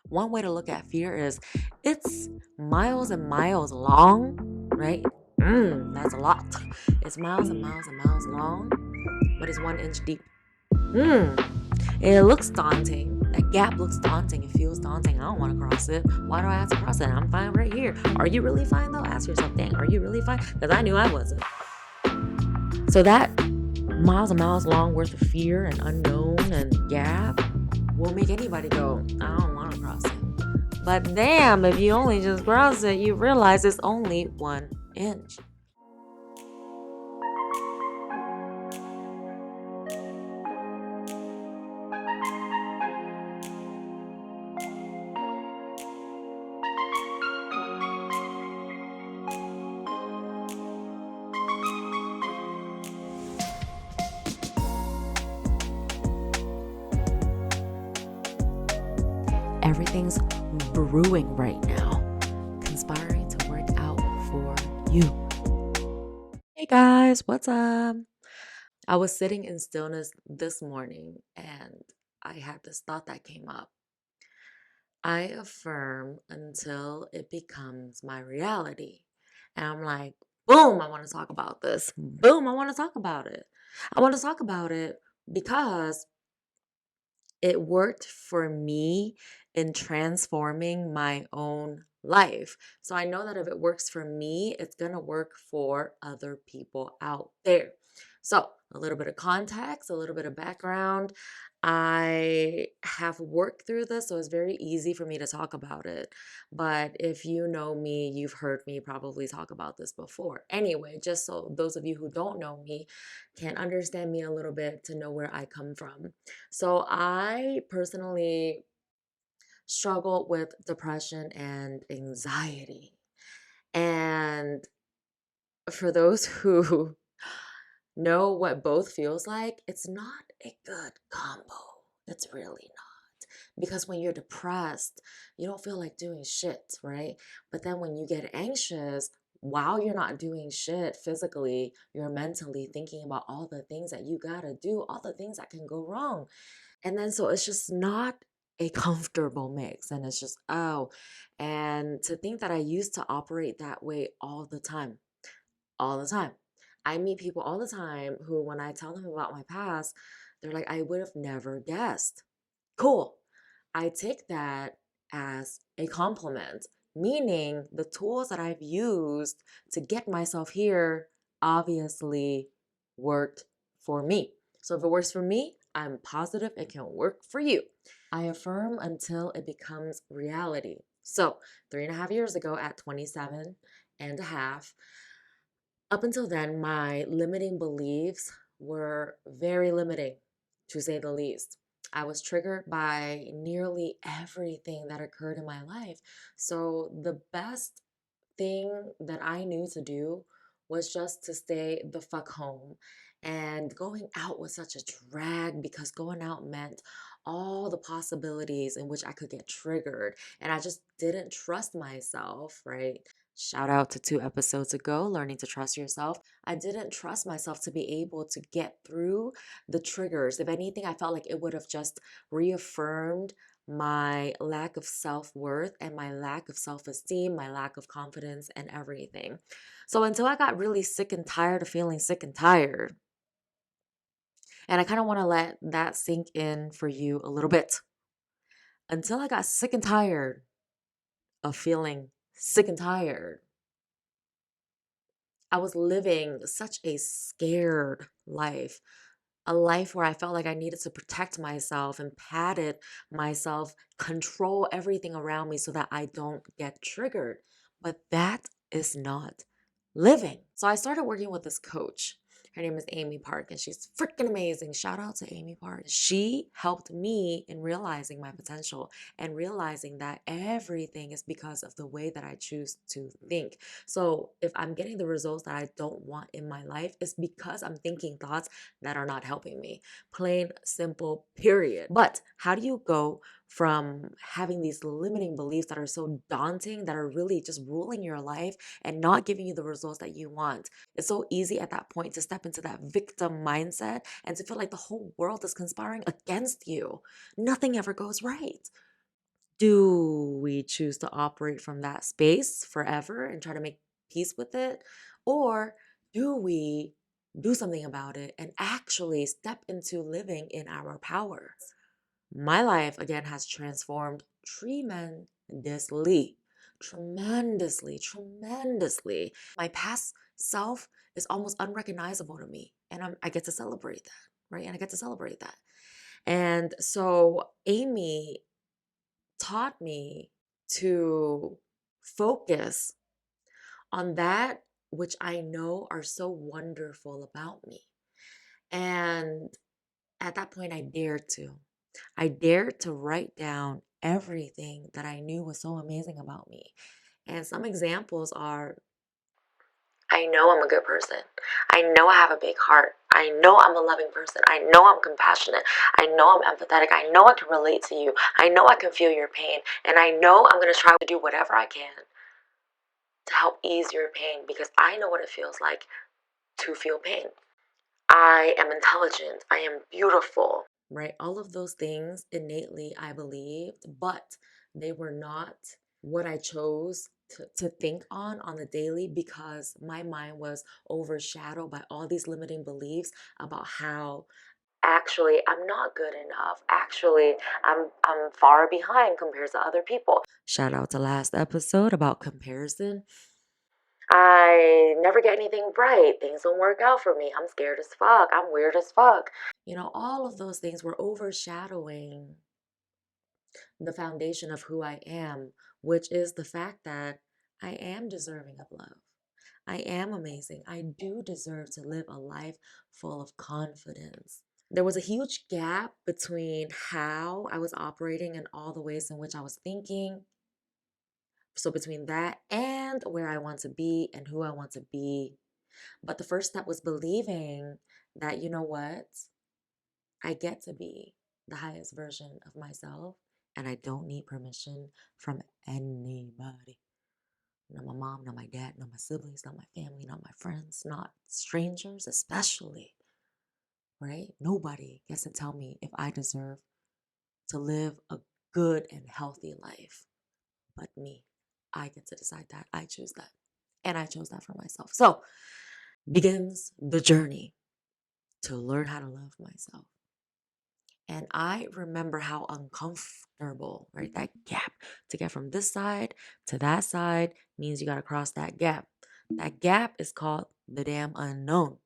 One way to look at fear is it's miles and miles long, right? That's a lot. It's miles and miles and miles long, but it's 1 inch deep. It looks daunting. That gap looks daunting. It feels daunting. I don't want to cross it. Why do I have to cross it? I'm fine right here. Are you really fine though? Ask yourself, dang, are you really fine? Because I knew I wasn't. So that miles and miles long worth of fear and unknown and gap will make anybody go, I don't want to cross it. But damn, if you only just cross it, you realize it's only 1 inch. Everything's brewing right now, conspiring to work out for you. Hey guys, what's up? I was sitting in stillness this morning and I had this thought that came up. I affirm until it becomes my reality. And I'm like, boom, I want to talk about this. Boom, I want to talk about it. I want to talk about it because it worked for me in transforming my own life. So I know that if it works for me, it's going to work for other people out there. So, a little bit of context, a little bit of background. I have worked through this, so it's very easy for me to talk about it. But if you know me, you've heard me probably talk about this before. Anyway, just so those of you who don't know me can understand me a little bit to know where I come from. So I personally struggle with depression and anxiety. And for those who know what both feels like, it's not a good combo. It's really not. Because when you're depressed, you don't feel like doing shit, right? But then when you get anxious, while you're not doing shit physically, you're mentally thinking about all the things that you gotta do, all the things that can go wrong. And then so it's just not a comfortable mix. And it's just, oh. And to think that I used to operate that way all the time. I meet people all the time who, when I tell them about my past, they're like, I would have never guessed. Cool. I take that as a compliment, meaning the tools that I've used to get myself here obviously worked for me. So if it works for me, I'm positive it can work for you. I affirm until it becomes reality. So 3.5 years ago at 27 and a half, up until then, my limiting beliefs were very limiting, to say the least. I was triggered by nearly everything that occurred in my life. So, the best thing that I knew to do was just to stay the fuck home. And going out was such a drag because going out meant all the possibilities in which I could get triggered. And I just didn't trust myself, right? Shout out to 2 episodes ago, learning to trust yourself. I didn't trust myself to be able to get through the triggers. If anything, I felt like it would have just reaffirmed my lack of self worth and my lack of self esteem, my lack of confidence, and everything. So until I got really sick and tired of feeling sick and tired, and I kind of want to let that sink in for you a little bit. Until I got sick and tired of feeling sick and tired, I was living such a scared life, a life where I felt like I needed to protect myself and padded myself, control everything around me so that I don't get triggered. But that is not living. So I started working with this coach. Her name is Amy Park, and she's freaking amazing. Shout out to Amy Park. She helped me in realizing my potential and realizing that everything is because of the way that I choose to think. So if I'm getting the results that I don't want in my life, it's because I'm thinking thoughts that are not helping me. Plain, simple, period. But how do you go from having these limiting beliefs that are so daunting, that are really just ruling your life and not giving you the results that you want? It's so easy at that point to step into that victim mindset and to feel like the whole world is conspiring against you. Nothing ever goes right. Do we choose to operate from that space forever and try to make peace with it? Or do we do something about it and actually step into living in our power? My life again has transformed tremendously, tremendously. My past self is almost unrecognizable to me, and I get to celebrate that, right? And I get to celebrate that. And so Amy taught me to focus on that which I know are so wonderful about me. And at that point, I dared to. I dared to write down everything that I knew was so amazing about me. And some examples are, I know I'm a good person. I know I have a big heart. I know I'm a loving person. I know I'm compassionate. I know I'm empathetic. I know I can relate to you. I know I can feel your pain. And I know I'm going to try to do whatever I can to help ease your pain because I know what it feels like to feel pain. I am intelligent. I am beautiful. Right? All of those things innately I believed, but they were not what I chose to think on the daily because my mind was overshadowed by all these limiting beliefs about how actually I'm not good enough. Actually, I'm far behind compared to other people. Shout out to last episode about comparison. I never get anything right. Things don't work out for me. I'm scared as fuck. I'm weird as fuck. All of those things were overshadowing the foundation of who I am, which is the fact that I am deserving of love. I am amazing. I do deserve to live a life full of confidence. There was a huge gap between how I was operating and all the ways in which I was thinking. So, between that and where I want to be and who I want to be. But the first step was believing that, you know what? I get to be the highest version of myself and I don't need permission from anybody. Not my mom, not my dad, not my siblings, not my family, not my friends, not strangers, especially, right? Nobody gets to tell me if I deserve to live a good and healthy life but me. I get to decide that. I choose that. And I chose that for myself. So begins the journey to learn how to love myself. And I remember how uncomfortable, right? That gap to get from this side to that side means you got to cross that gap. That gap is called the damn unknown.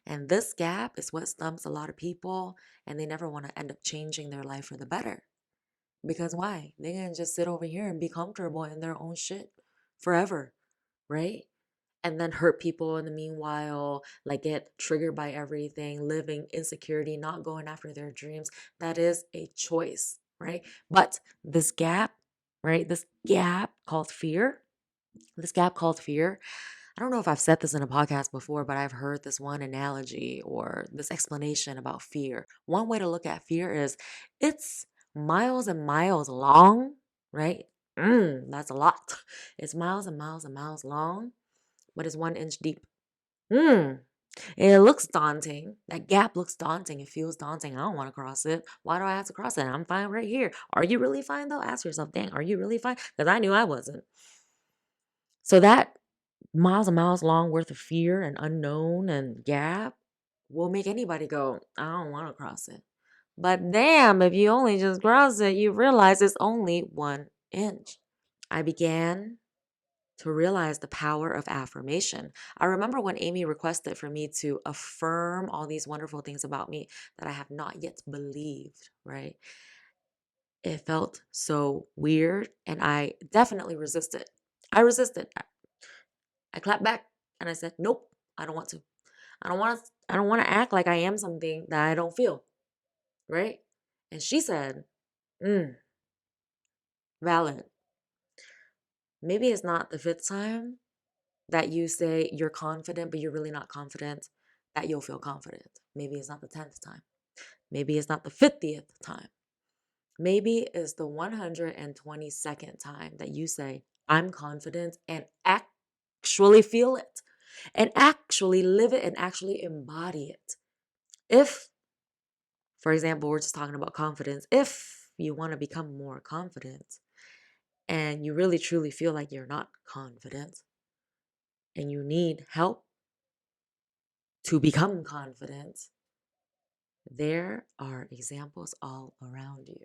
And this gap is what stumps a lot of people, and they never want to end up changing their life for the better. Because why? They can just sit over here and be comfortable in their own shit forever, right? And then hurt people in the meanwhile, like get triggered by everything, living insecurity, not going after their dreams. That is a choice, right? But this gap, right? This gap called fear. I don't know if I've said this in a podcast before, but I've heard this one analogy or this explanation about fear. One way to look at fear is it's miles and miles long, right? That's a lot. It's miles and miles and miles long, but it's 1 inch deep. It looks daunting. That gap looks daunting. It feels daunting. I don't want to cross it. Why do I have to cross it? I'm fine right here. Are you really fine though? Ask yourself, dang, are you really fine? Because I knew I wasn't. So that miles and miles long worth of fear and unknown and gap will make anybody go, I don't want to cross it. But damn, if you only just cross it, you realize it's only 1 inch. I began to realize the power of affirmation. I remember when Amy requested for me to affirm all these wonderful things about me that I have not yet believed, right? It felt so weird and I definitely resisted. I resisted. I clapped back and I said, "Nope, I don't want to. I don't want to act like I am something that I don't feel." Right? And she said, "Valid. Maybe it's not the fifth time that you say you're confident, but you're really not confident that you'll feel confident. Maybe it's not the 10th time. Maybe it's not the 50th time. Maybe it's the 122nd time that you say, I'm confident and actually feel it and actually live it and actually embody it. If, for example, we're just talking about confidence, if you want to become more confident, and you really truly feel like you're not confident and you need help to become confident, there are examples all around you.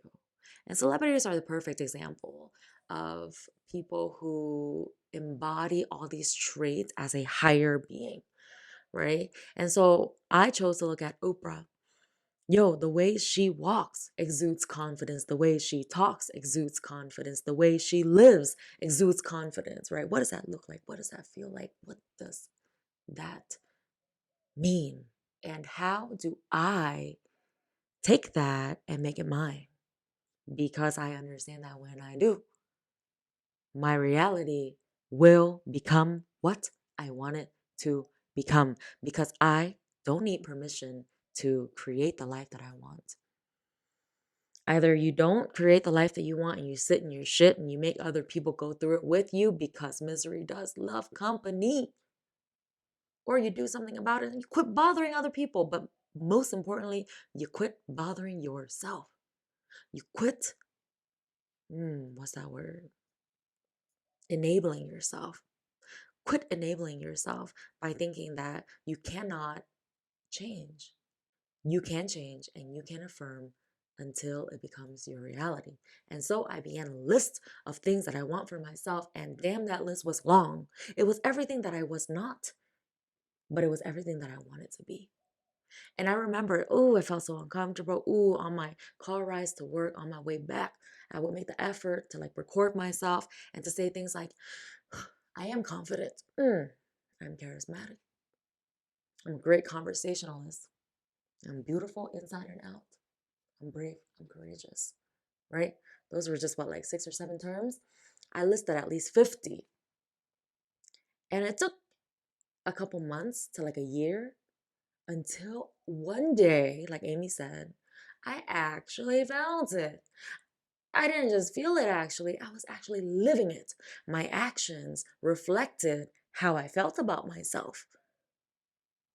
And celebrities are the perfect example of people who embody all these traits as a higher being, right? And so I chose to look at Oprah. Yo, the way she walks exudes confidence. The way she talks exudes confidence. The way she lives exudes confidence, right? What does that look like? What does that feel like? What does that mean? And how do I take that and make it mine? Because I understand that when I do, my reality will become what I want it to become. Because I don't need permission to create the life that I want. Either you don't create the life that you want and you sit in your shit and you make other people go through it with you because misery does love company, or you do something about it and you quit bothering other people. But most importantly, you quit bothering yourself. You quit, what's that word? Enabling yourself. Quit enabling yourself by thinking that you cannot change. You can change and you can affirm until it becomes your reality. And so I began a list of things that I want for myself, and damn, that list was long. It was everything that I was not, but it was everything that I wanted to be. And I remember, oh, I felt so uncomfortable. Ooh, on my car rides to work, on my way back, I would make the effort to like record myself and to say things like, I am confident. I'm charismatic. I'm a great conversationalist. I'm beautiful inside and out. I'm brave. I'm courageous. Right? Those were just what, like 6 or 7 terms? I listed at least 50. And it took a couple months to like a year until one day, like Amy said, I actually felt it. I didn't just feel it actually, I was actually living it. My actions reflected how I felt about myself.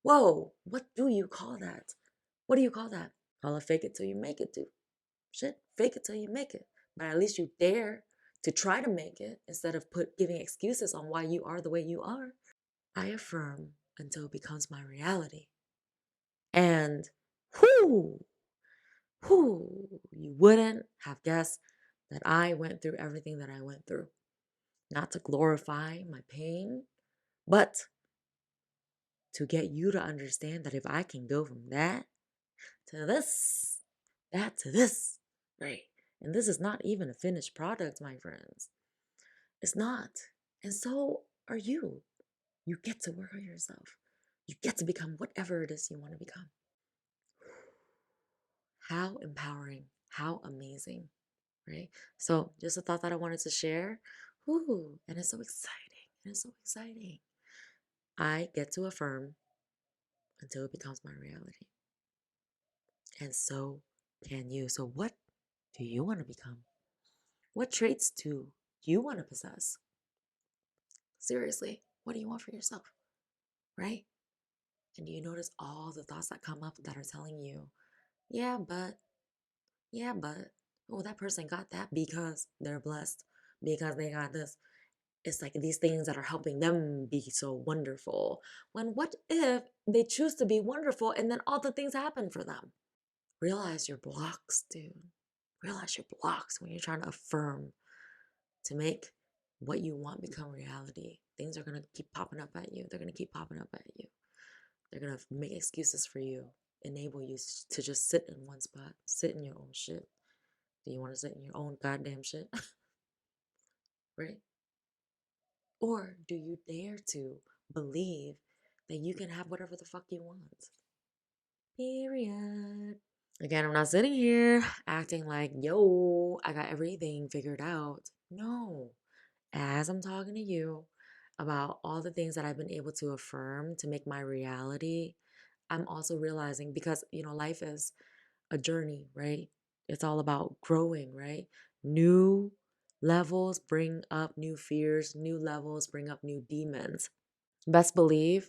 Whoa, what do you call that? What do you call that? Call it fake it till you make it, dude. Shit, fake it till you make it. But at least you dare to try to make it instead of giving excuses on why you are the way you are. I affirm until it becomes my reality. And whoo, you wouldn't have guessed that I went through everything that I went through. Not to glorify my pain, but to get you to understand that if I can go from that to this, that to this, right? And this is not even a finished product, my friends. It's not. And so are you. You get to work on yourself. You get to become whatever it is you want to become. How empowering, how amazing, right? So just a thought that I wanted to share. Ooh, and it's so exciting. And it's so exciting. I get to affirm until it becomes my reality. And so can you. So what do you want to become? What traits do you want to possess? Seriously, what do you want for yourself? Right? And do you notice all the thoughts that come up that are telling you, yeah, but, oh, that person got that because they're blessed, because they got this. It's like these things that are helping them be so wonderful. When what if they choose to be wonderful and then all the things happen for them? Realize your blocks, dude. Realize your blocks when you're trying to affirm to make what you want become reality. Things are going to keep popping up at you. They're going to keep popping up at you. They're going to make excuses for you, enable you to just sit in one spot, sit in your own shit. Do you want to sit in your own goddamn shit? Right? Or do you dare to believe that you can have whatever the fuck you want? Period. Again, I'm not sitting here acting like, yo, I got everything figured out. No. As I'm talking to you about all the things that I've been able to affirm to make my reality, I'm also realizing because, life is a journey, right? It's all about growing, right? New levels bring up new fears, new levels bring up new demons. Best believe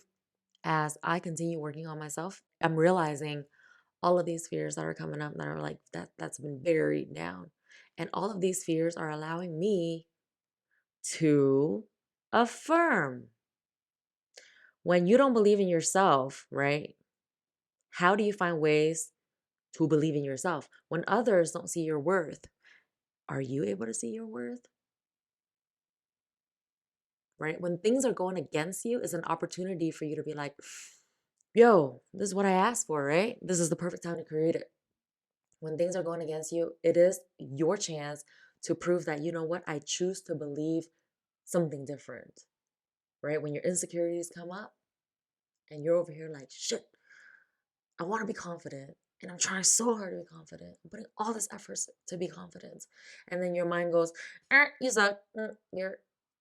as I continue working on myself, I'm realizing all of these fears that are coming up that are like that's been buried down. And all of these fears are allowing me to affirm. When you don't believe in yourself, right? How do you find ways to believe in yourself? When others don't see your worth, are you able to see your worth? Right? When things are going against you, is an opportunity for you to be like, yo, this is what I asked for, right? This is the perfect time to create it. When things are going against you, it is your chance to prove that, you know what, I choose to believe something different, right? When your insecurities come up and you're over here like, shit, I want to be confident. And I'm trying so hard to be confident. I'm putting all this effort to be confident. And then your mind goes, you suck. You're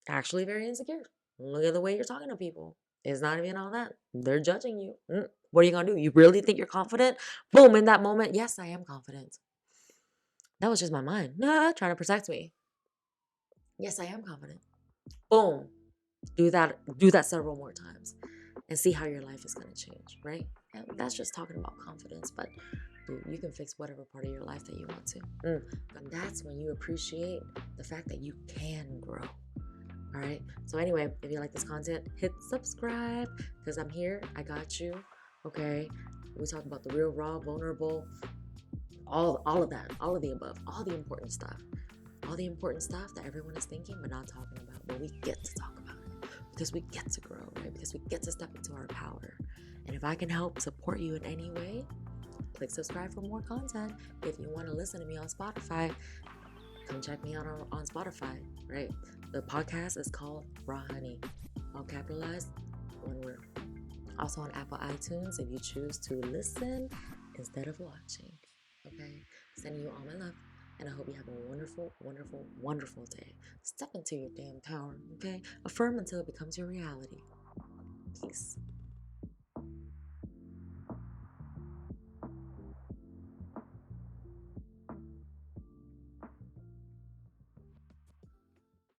actually very insecure. Look at the way you're talking to people. It's not even all that. They're judging you. What are you going to do? You really think you're confident? Boom, in that moment, yes, I am confident. That was just my mind trying to protect me. Yes, I am confident. Boom. Do that several more times and see how your life is going to change, right? And that's just talking about confidence, but dude, you can fix whatever part of your life that you want to. And that's when you appreciate the fact that you can grow. All right. So anyway, if you like this content, hit subscribe because I'm here. I got you. Okay. We talk about the real, raw, vulnerable, all of that, all of the above, all the important stuff that everyone is thinking but not talking about. But we get to talk about it because we get to grow, right? Because we get to step into our power. And if I can help support you in any way, click subscribe for more content. If you want to listen to me on Spotify, come check me out on Spotify, right? The podcast is called Raw Honey, all capitalized, one word. Also on Apple iTunes if you choose to listen instead of watching. Okay? Sending you all my love. And I hope you have a wonderful, wonderful, wonderful day. Step into your damn power, okay? Affirm until it becomes your reality. Peace.